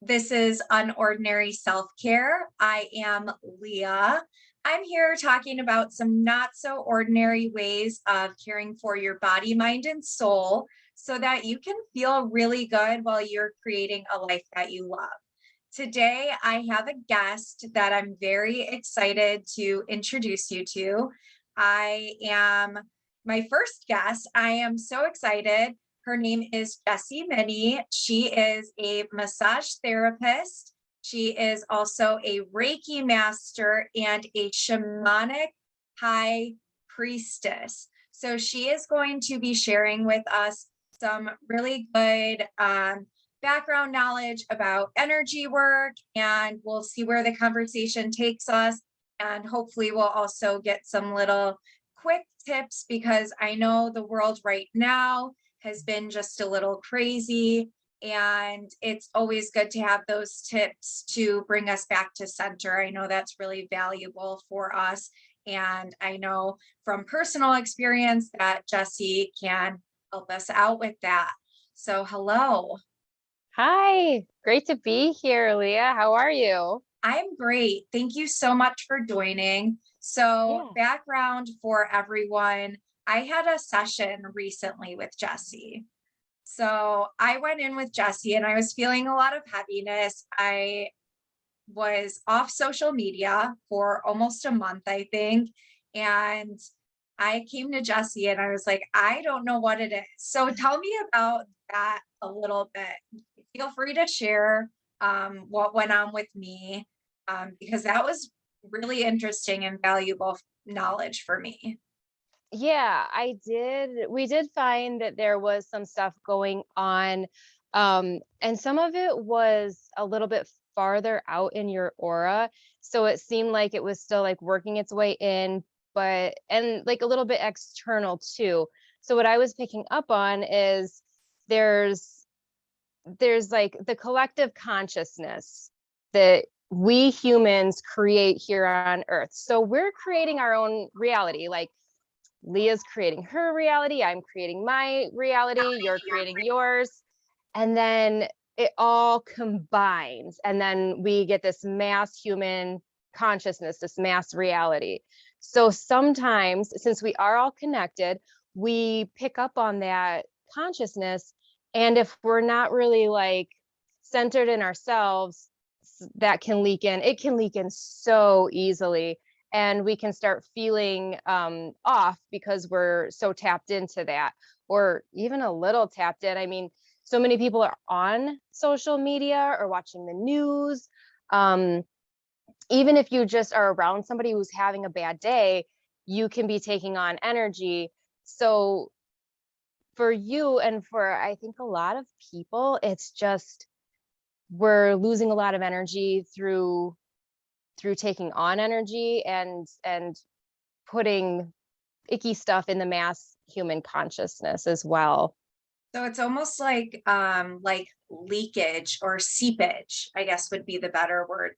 This is Unordinary Self-Care. I am Leah. I'm here talking about some not so ordinary ways of caring for your body, mind, and soul so that you can feel really good while you're creating a life that you love. Today, I have a guest that I'm very excited to introduce you to. I am my first guest. I am so excited. Her name is Jessie Minnie. She is a massage therapist. She is also a Reiki master and a shamanic high priestess. So she is going to be sharing with us some really good background knowledge about energy work, and we'll see where the conversation takes us. And hopefully, we'll also get some little quick tips because I know the world right now has been just a little crazy. And it's always good to have those tips to bring us back to center. I know that's really valuable for us. And I know from personal experience that Jessie can help us out with that. So, hello. Hi, great to be here, Leah. How are you? I'm great. Thank you so much for joining. So, Yeah. background for everyone, I had a session recently with Jessie. So, I went in with Jessie and I was feeling a lot of heaviness. I was off social media for almost a month, I think. And I came to Jessie and I was like, I don't know what it is. So, tell me about that a little bit. Feel free to share what went on with me because that was really interesting and valuable knowledge for me. Yeah, I did. We did find that there was some stuff going on. And some of it was a little bit farther out in your aura. So it seemed like it was still like working its way in, and like a little bit external too. So what I was picking up on is there's there's like the collective consciousness that we humans create here on earth. So we're creating our own reality. Like Leah's creating her reality, I'm creating my reality, you're creating yours. And then it all combines. And then we get this mass human consciousness, this mass reality. So sometimes, since we are all connected, we pick up on that consciousness. And if we're not really like centered in ourselves, that can leak in. It can leak in so easily, and we can start feeling off because we're so tapped into that, or even a little tapped in. I mean, so many people are on social media or watching the news. Um, Even if you just are around somebody who's having a bad day, you can be taking on energy. So for you and for I think a lot of people, it's just we're losing a lot of energy through taking on energy and putting icky stuff in the mass human consciousness as well. So it's almost like leakage or seepage, I guess would be the better word.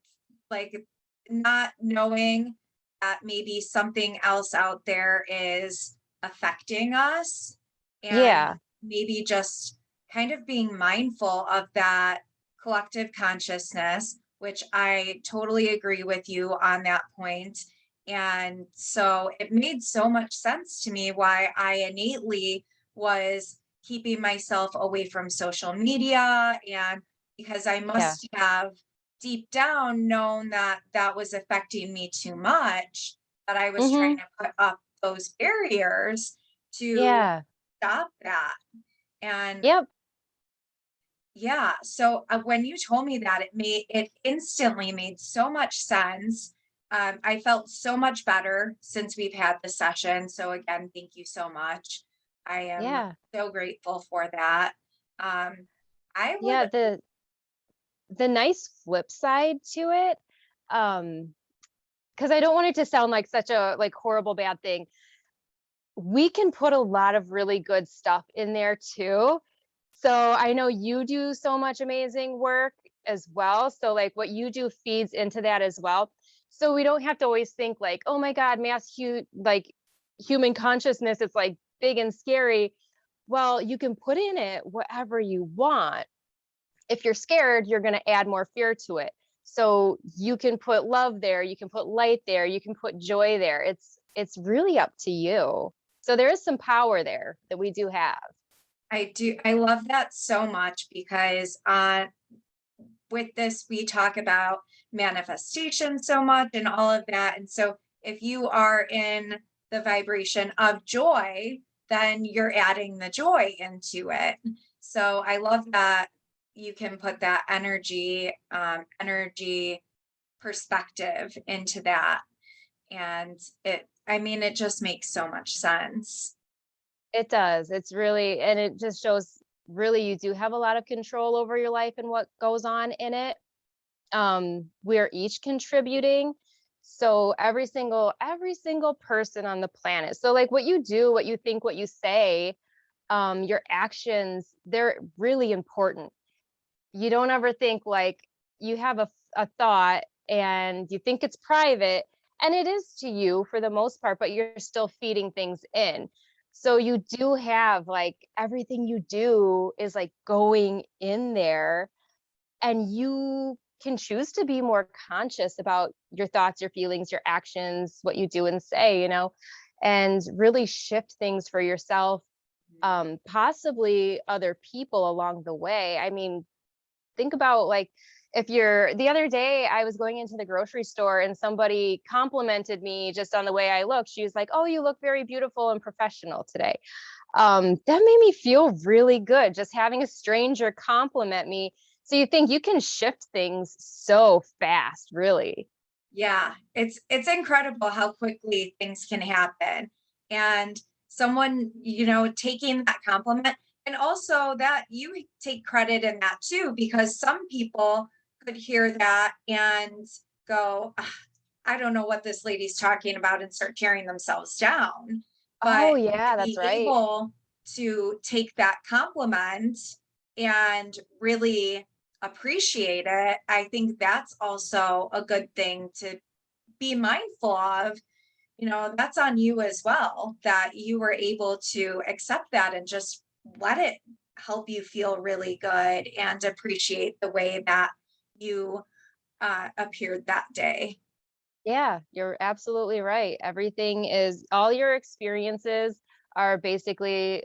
Like not knowing that maybe something else out there is affecting us and Yeah. maybe just kind of being mindful of that collective consciousness, which I totally agree with you on that point. And so it made so much sense to me why I innately was keeping myself away from social media, and because I Yeah. must have deep down known that that was affecting me too much, that I was trying Mhm. to put up those barriers to Yeah. stop that. And Yep. yeah, so when you told me that, it instantly made so much sense. I felt so much better since we've had the session. So again, thank you so much. I am Yeah. so grateful for that. Um, I would, Yeah, the nice flip side to it, um because I don't want it to sound like such a like horrible bad thing. We can put a lot of really good stuff in there too. So I know you do so much amazing work as well. So like what you do feeds into that as well. So we don't have to always think like, oh my God, like human consciousness is like big and scary. Well, you can put in it whatever you want. If you're scared, you're going to add more fear to it. So you can put love there, you can put light there, you can put joy there. It's really up to you. So there is some power there that we do have. I do. I love that so much because with this, we talk about manifestation so much and all of that. And so if you are in the vibration of joy, then you're adding the joy into it. So I love that you can put that energy perspective into that. And I mean, it just makes so much sense. It does. It's really, and it just shows really you do have a lot of control over your life and what goes on in it. We're each contributing. So every single person on the planet. So like what you do, what you think, what you say, your actions, they're really important. You don't ever think like you have a thought and you think it's private, and it is to you for the most part, but you're still feeding things in. So you do have like everything you do is like going in there, and you can choose to be more conscious about your thoughts, your feelings, your actions, what you do and say, and really shift things for yourself, possibly other people along the way. I mean, think about like if you're the other day I was going into the grocery store and somebody complimented me just on the way I look. She was like, "Oh, you look very beautiful and professional today." That made me feel really good, just having a stranger compliment me. So you think you can shift things so fast, really. Yeah, it's incredible how quickly things can happen. And someone, taking that compliment, and also that you take credit in that too, because some people could hear that and go, "Ah, I don't know what this lady's talking about," and start tearing themselves down. Oh But to yeah, that's be right. able to take that compliment and really appreciate it, I think that's also a good thing to be mindful of. That's on you as well, that you were able to accept that and just let it help you feel really good and appreciate the way that you appeared that day. Yeah, you're absolutely right. Everything is all your experiences are basically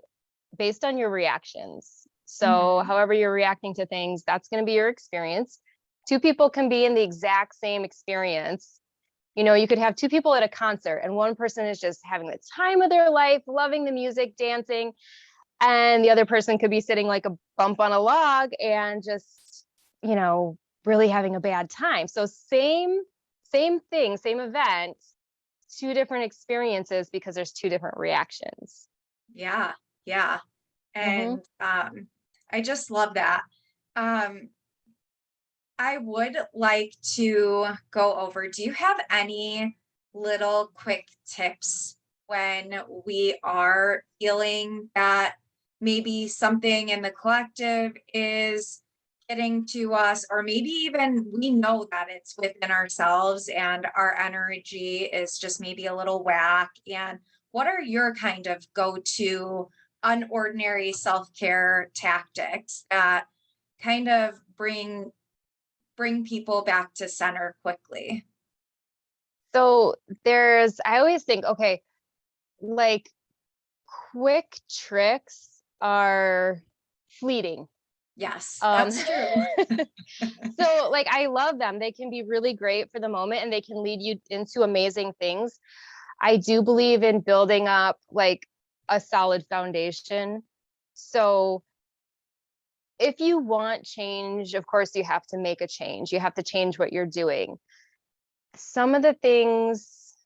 based on your reactions. So, Mhm. however you're reacting to things, that's going to be your experience. Two people can be in the exact same experience. You could have two people at a concert, and one person is just having the time of their life, loving the music, dancing, and the other person could be sitting like a bump on a log and just, you know, really having a bad time. So same thing, same event, two different experiences because there's two different reactions. Yeah, yeah. Hmm. And I just love that. Um, I would like to go over, do you have any little quick tips when we are feeling that maybe something in the collective is getting to us, or maybe even we know that it's within ourselves and our energy is just maybe a little whack? And what are your kind of go-to unordinary self-care tactics that kind of bring people back to center quickly? So I always think, okay, like quick tricks are fleeting. Yes, Um, that's true. so like I love them. They can be really great for the moment and they can lead you into amazing things. I do believe in building up like a solid foundation. So if you want change, of course, you have to make a change. You have to change what you're doing. Some of the things,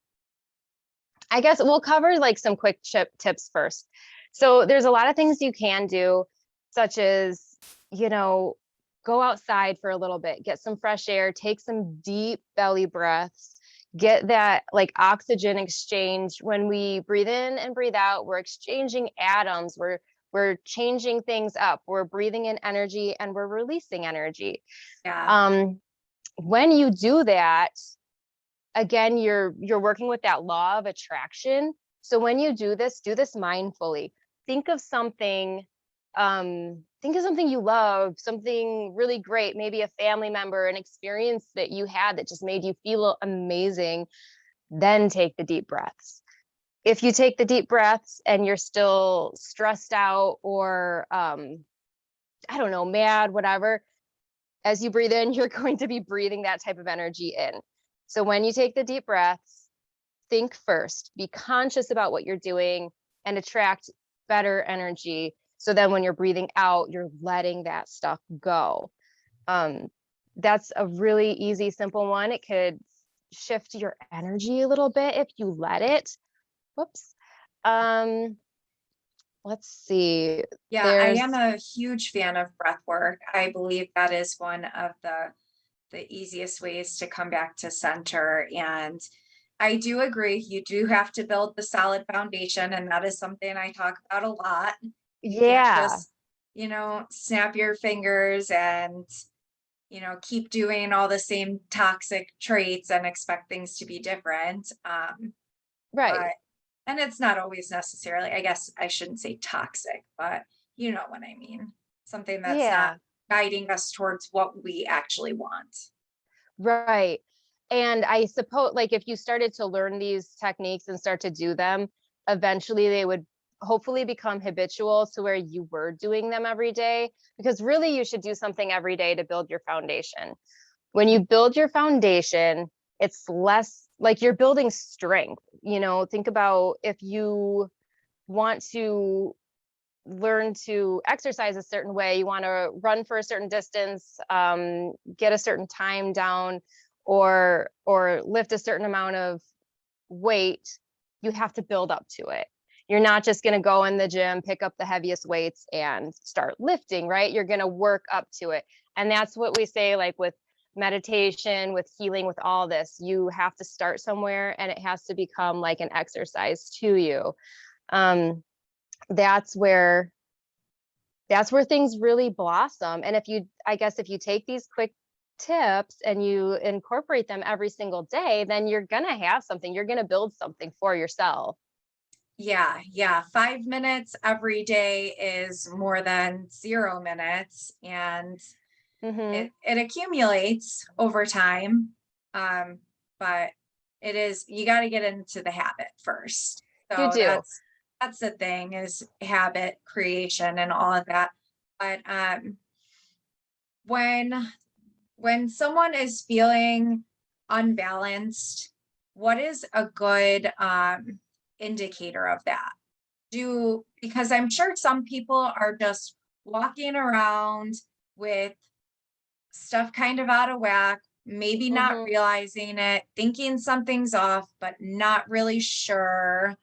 I guess we'll cover like some quick tips first. So there's a lot of things you can do, such as, you know, go outside for a little bit, get some fresh air, take some deep belly breaths, get that like oxygen exchange. When we breathe in and breathe out, we're exchanging atoms. We're changing things up. We're breathing in energy and we're releasing energy. Yeah. Um, when you do that, again, you're working with that law of attraction. So when you do this mindfully. Think of something Think of something you love, something really great, maybe a family member, an experience that you had that just made you feel amazing. Then take the deep breaths. If you take the deep breaths and you're still stressed out or, I don't know, mad, whatever, as you breathe in, you're going to be breathing that type of energy in. So when you take the deep breaths, think first, be conscious about what you're doing and attract better energy. So then when you're breathing out, you're letting that stuff go. Um, that's a really easy, simple one. It could shift your energy a little bit if you let it. Whoops. Um, let's see. Yeah, I am There's, a huge fan of breath work. I believe that is one of the easiest ways to come back to center. And I do agree, you do have to build the solid foundation, and that is something I talk about a lot. You can't yeah, just, snap your fingers and, keep doing all the same toxic traits and expect things to be different. right. But and it's not always necessarily, I guess I shouldn't say toxic, but you know what I mean. Something that's not Yeah, guiding us towards what we actually want. right. And I suppose, like, if you started to learn these techniques and start to do them, eventually they would hopefully become habitual to where you were doing them every day. Because really, you should do something every day to build your foundation. When you build your foundation, it's less like you're building strength. Think about if you want to learn to exercise a certain way, you want to run for a certain distance, get a certain time down, or lift a certain amount of weight, you have to build up to it. You're not just going to go in the gym, pick up the heaviest weights and start lifting, right? You're going to work up to it. And that's what we say, like with meditation, with healing, with all this, you have to start somewhere and it has to become like an exercise to you. Um, that's where things really blossom. And if you take these quick tips and you incorporate them every single day, then you're going to have something, you're going to build something for yourself. Yeah, yeah. 5 minutes every day is more than 0 minutes, and Mm-hmm. it accumulates over time. Um, but it is, you got to get into the habit first. You So do. that's the thing, is habit creation and all of that. But when someone is feeling unbalanced, what is a good indicator of that? Because I'm sure some people are just walking around with stuff kind of out of whack, maybe not Mm-hmm. realizing it, thinking something's off, but not really sure.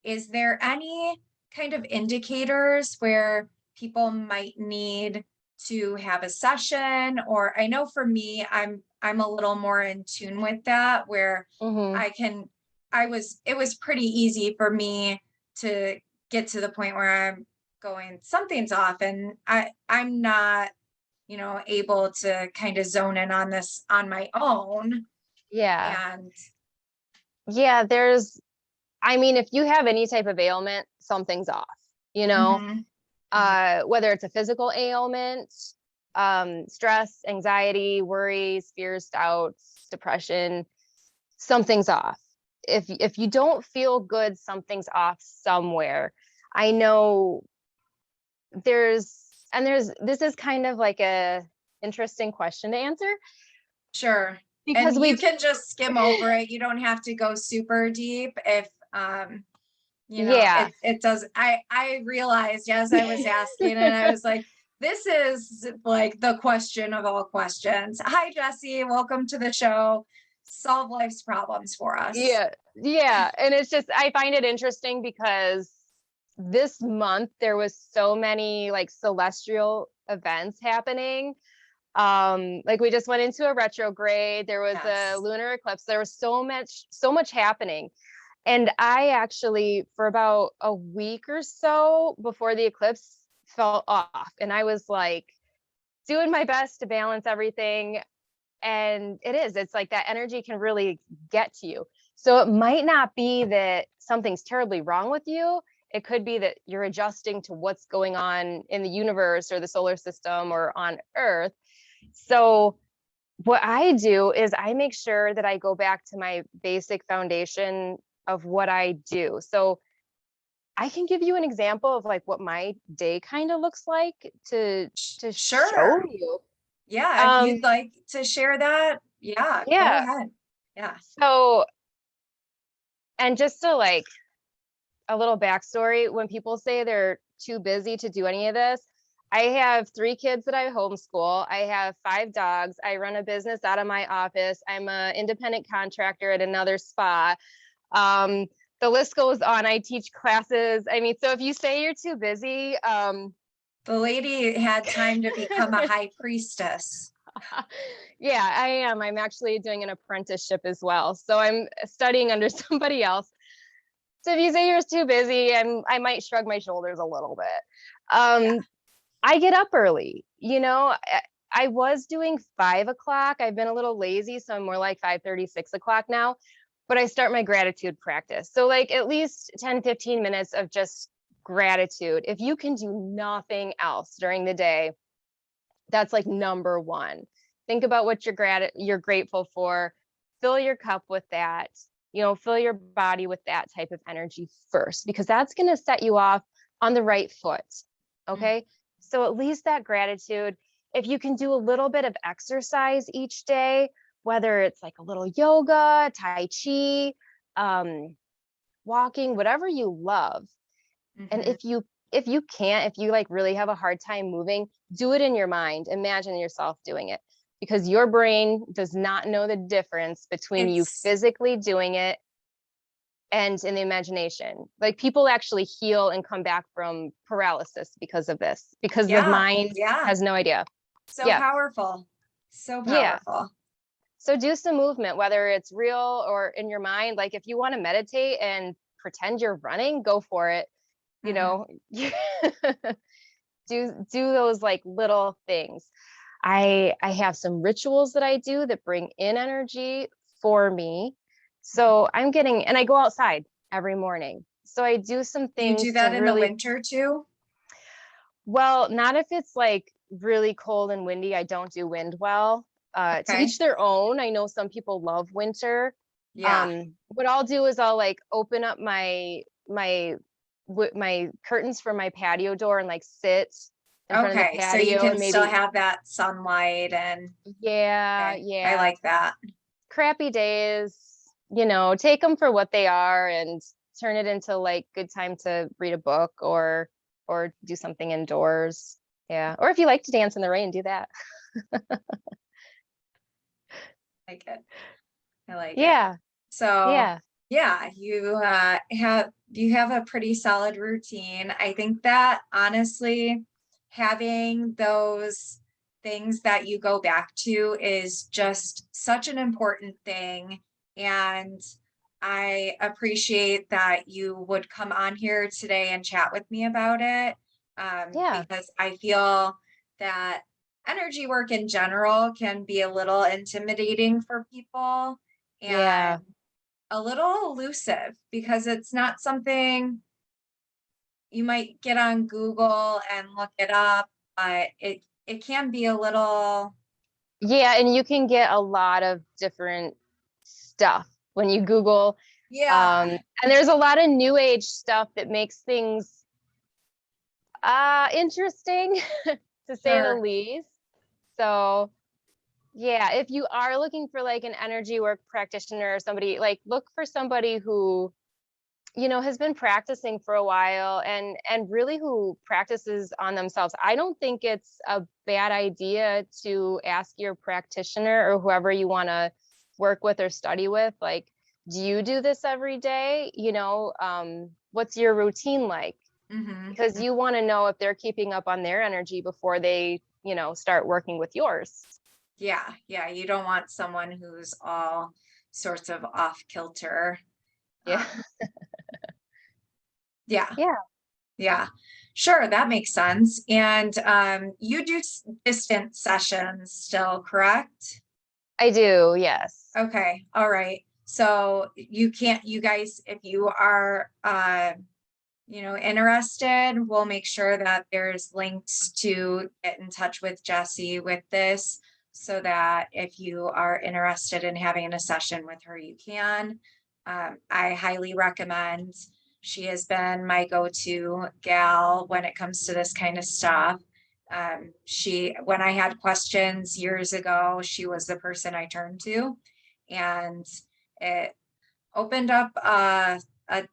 Is there any kind of indicators where people might need to have a session? Or I know for me, I'm a little more in tune with that, where Mm-hmm. I can it was pretty easy for me to get to the point where I'm going, something's off, and I'm not, able to kind of zone in on this on my own. Yeah. And Yeah. I mean, if you have any type of ailment, something's off, you know, mhm, mhm, whether it's a physical ailment, stress, anxiety, worries, fears, doubts, depression, something's off. If you don't feel good, something's off somewhere. I know there's this is kind of like a interesting question to answer sure. because And you we can just skim over it. You don't have to go super deep if yeah. it does. I realized as I was asking, and I was like, this is like the question of all questions. Hi, Jesse. Welcome to the show. Solve life's problems for us. Yeah, yeah, and it's just I find it interesting because this month there was so many like celestial events happening. Like we just went into a retrograde, there was a Yes. lunar eclipse, there was so much happening. And I actually, for about a week or so before the eclipse, fell off. And I was like doing my best to balance everything. And it's like that energy can really get to you. So it might not be that something's terribly wrong with you. It could be that you're adjusting to what's going on in the universe or the solar system or on Earth. So what I do is I make sure that I go back to my basic foundation of what I do. So I can give you an example of like what my day kind of looks like to show Sure. you. Yeah, if Um, you'd like to share that, yeah, go yeah. ahead. Yeah. So, and just to like a little backstory, when people say they're too busy to do any of this, I have 3 kids that I homeschool. I have 5 dogs. I run a business out of my office. I'm an independent contractor at another spa. Um, the list goes on. I teach classes. I mean, so if you say you're too busy, The lady had time to become a high priestess. yeah, I am. I'm actually doing an apprenticeship as well. So I'm studying under somebody else. So if you say you're too busy, I might shrug my shoulders a little bit. Yeah. I get up early. I was doing 5 o'clock. I've been a little lazy, so I'm more like 5:30, 6 o'clock now. But I start my gratitude practice. So like at least 10, 15 minutes of just gratitude. If you can do nothing else during the day, that's like number one. Think about what you're grateful for. Fill your cup with that. Fill your body with that type of energy first, because that's going to set you off on the right foot. Mm. Okay. So at least that gratitude. If you can do a little bit of exercise each day, whether it's like a little yoga, tai chi, walking, whatever you love. And Mhm. if you like really have a hard time moving, do it in your mind. Imagine yourself doing it, because your brain does not know the difference between you It's physically doing it and in the imagination. Like people actually heal and come back from paralysis because of this, because the yeah, mind yeah. has no idea. So Yeah. powerful. So Yeah. powerful. So do some movement, whether it's real or in your mind. Like if you want to meditate and pretend you're running, go for it. You Mhm. know, do those like little things. I have some rituals that I do that bring in energy for me. So I'm getting, and I go outside every morning. So I do some Do you do things to that in the really, winter too? well, not if it's like really cold and windy. I don't do wind well. To Okay. each their own. I know some people love winter. Yeah. What I'll do is I'll like open up my curtains for my patio door and like sit in front of the Okay. So you patio can and still maybe, have that sunlight and yeah, okay. I yeah. like that. Crappy days, take them for what they are and turn it into like good time to read a book or do something indoors. Yeah. Or if you like to dance in the rain, do that. Like it. I like it. Yeah. So Yeah. yeah, you have a pretty solid routine. I think that honestly, having those things that you go back to is just such an important thing. And I appreciate that you would come on here today and chat with me about it. Yeah. Because I feel that energy work in general can be a little intimidating for people. And Yeah. a little elusive because it's not something you might get on Google and look it up, but it can be a little, Yeah. And you can get a lot of different stuff when you Google. yeah, And there's a lot of new age stuff that makes things interesting to say the sure. least. So yeah, if you are looking for like an energy work practitioner or somebody, like look for somebody who, has been practicing for a while and really who practices on themselves. I don't think it's a bad idea to ask your practitioner or whoever you want to work with or study with, like, do you do this every day? What's your routine like? Hmm. Because you want to know if they're keeping up on their energy before they, start working with yours. Yeah, yeah. You don't want someone who's all sorts of off kilter. Yeah. Um, yeah, Yeah, yeah. Sure, that makes sense. And you do distant sessions still, correct? I do. Yes. Okay, all right. So you can't, you guys, if you are interested, we'll make sure that there's links to get in touch with Jessie with this, so that if you are interested in having a session with her, you can. I highly recommend. She has been my go-to gal when it comes to this kind of stuff. When I had questions years ago, she was the person I turned to, and it opened up a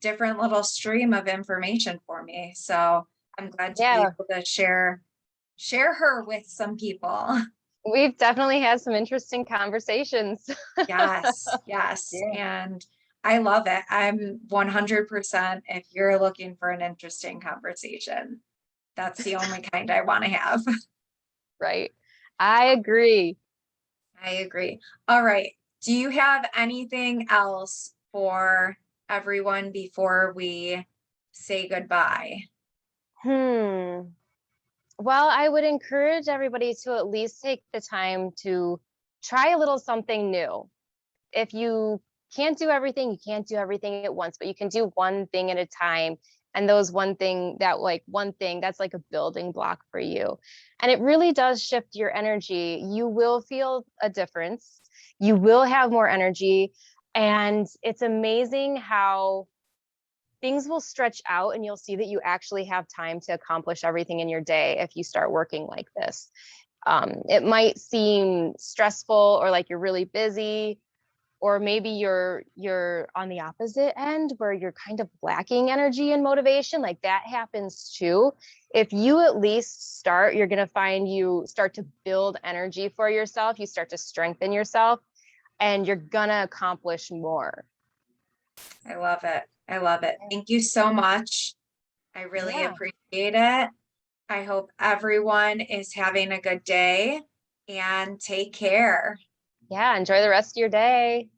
different little stream of information for me. So I'm glad to be Yeah, able to share her with some people. we've definitely had some interesting conversations. Yes, yes. Yeah. And I love it. I'm 100% if you're looking for an interesting conversation. That's the only kind I want to have. Right. I agree. I agree. All right. Do you have anything else for everyone before we say goodbye? Hmm. Well, I would encourage everybody to at least take the time to try a little something new. If you can't do everything, you can't do everything at once, but you can do one thing at a time. And those one thing that's like a building block for you. And it really does shift your energy. You will feel a difference. You will have more energy. And it's amazing how things will stretch out and you'll see that you actually have time to accomplish everything in your day if you start working like this. It might seem stressful or like you're really busy, or maybe you're on the opposite end where you're kind of lacking energy and motivation. Like that happens too. If you at least start, you're going to find you start to build energy for yourself, you start to strengthen yourself, and you're going to accomplish more. I love it. I love it. Thank you so much. I really Yeah. appreciate it. I hope everyone is having a good day and take care. Yeah, enjoy the rest of your day.